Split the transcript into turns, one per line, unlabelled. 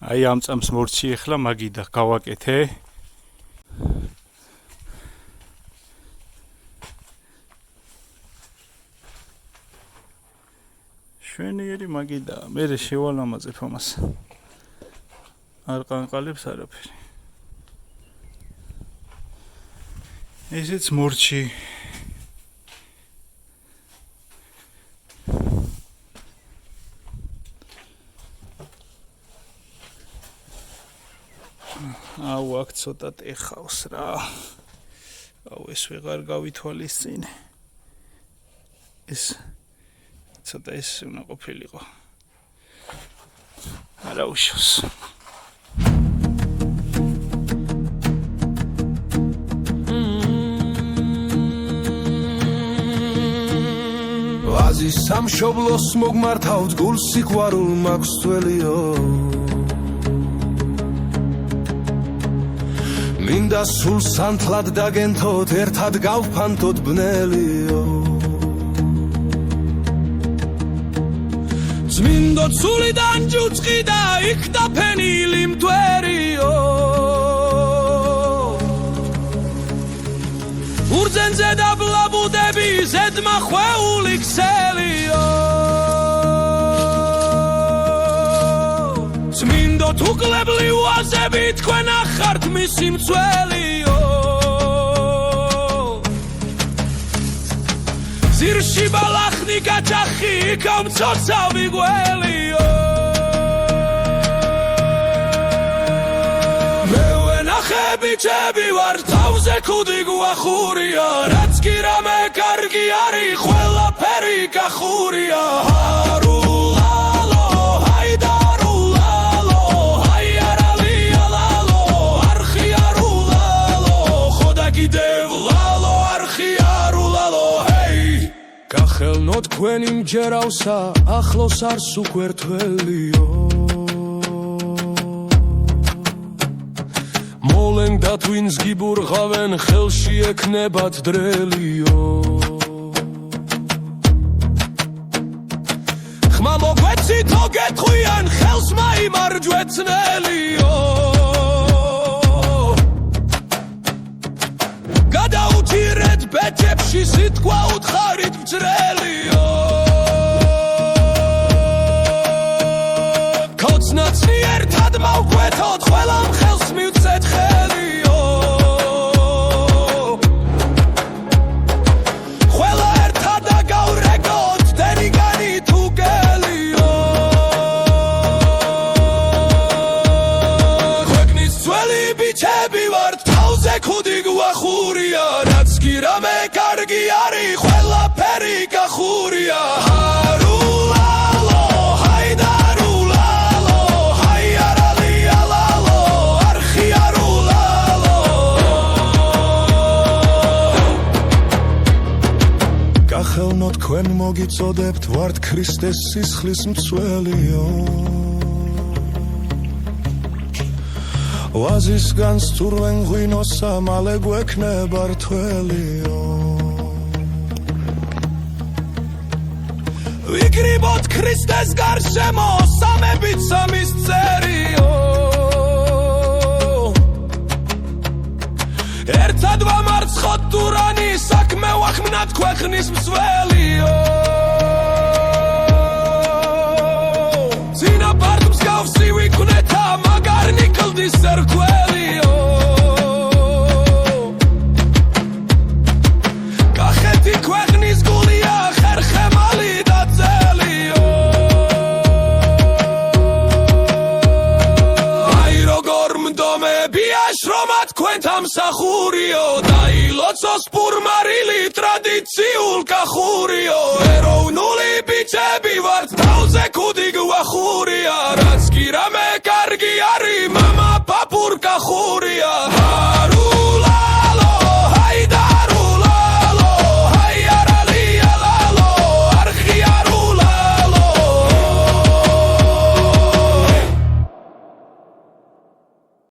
აი ამ წამს მორჩი ახლა მაგიდა გავაკეთე. შვენიერი მაგიდა, მე შევალამაზებ ამას. არ ყანყალებს არაფერი. ესეც მორჩი. აუ აქ ცოტა ეხავს რა. აუ ეს ვეღარ გავითვალისწინე. ეს ცოტა ეს უნდა ყოფილიყო. არა უშავს.
ვაზის სამშობლოს მოგმართავთ გულს სიყვარულ მაქვს თველიო. მინდა სულ სანთლად დაგენთოთ ერთად გავფანთოთ ბნელიო. წმინდო ცულიდან ჯუწყი და იქ დაფენილი მტვერიო. ურძენზე და ბლაბუდები ზედმა ხვეული ქსელიო. წმინდო თუკლებლი ვაზები თქვენ ახართ მისი მცველიო. ზირში ბალახნი გაჭახი გამცოცავი გველიო. მე ვენახები ჩები ვარ თავზე ქუდი გვახურია. რაც კი რამე კარგი არის ყველაფერი გახურია. ხელნო თქვენი მჯერავსა ახლოს არს უკვე რთველიო. მოლენგდათ ვინს გიბურღავენ ხელში ექნებათ დრელიო. ხმა მოგვეცითო გეთხვიან ხელს მაიმარჯვეცნელიო. გადაუჭირეთ ბეჭებში სიტყვა უთხარით მჭრელიო. კოცნაცი ერთად მოვკვეთოთ ყველამ ხელს მივცეთ ხელიო. ყველა ერთად დაგავრეკოთ დენიგანი თუ გელიო. ქვეყნის ძველი ბიჭები ვართ თავზე ქუდი გვახურია. რაც კი რამე კარგი არის ყველაფერი გახურია. გახელნოთ თქვენ მოგიწოდებთ ვართ ქრისტეს სისხლის მცველიო. ვაზისგან სტურვენ ღვინოსა მალე გვექნება რთველიო. ვიკრიბოთ ქრისტეს გარშემო სამებით სამის წერიო. ერთად ვამარცხოთ ტურანი საქმე ვახმნათ ქვეყნის მსველიო. წინაპართ მსგავსი ვიქმნეთა მაგარ ნიკლდის სერქველიო. კახეთი ქვეყნის გულია ხერხემალი და ძელიო. აი როგორ მდომებია შრომა თქვენთა მსახურიო. დაილოცოს პურმარილი ტრადიციულ კახურიო. ეროვნული ბიჭები ვართ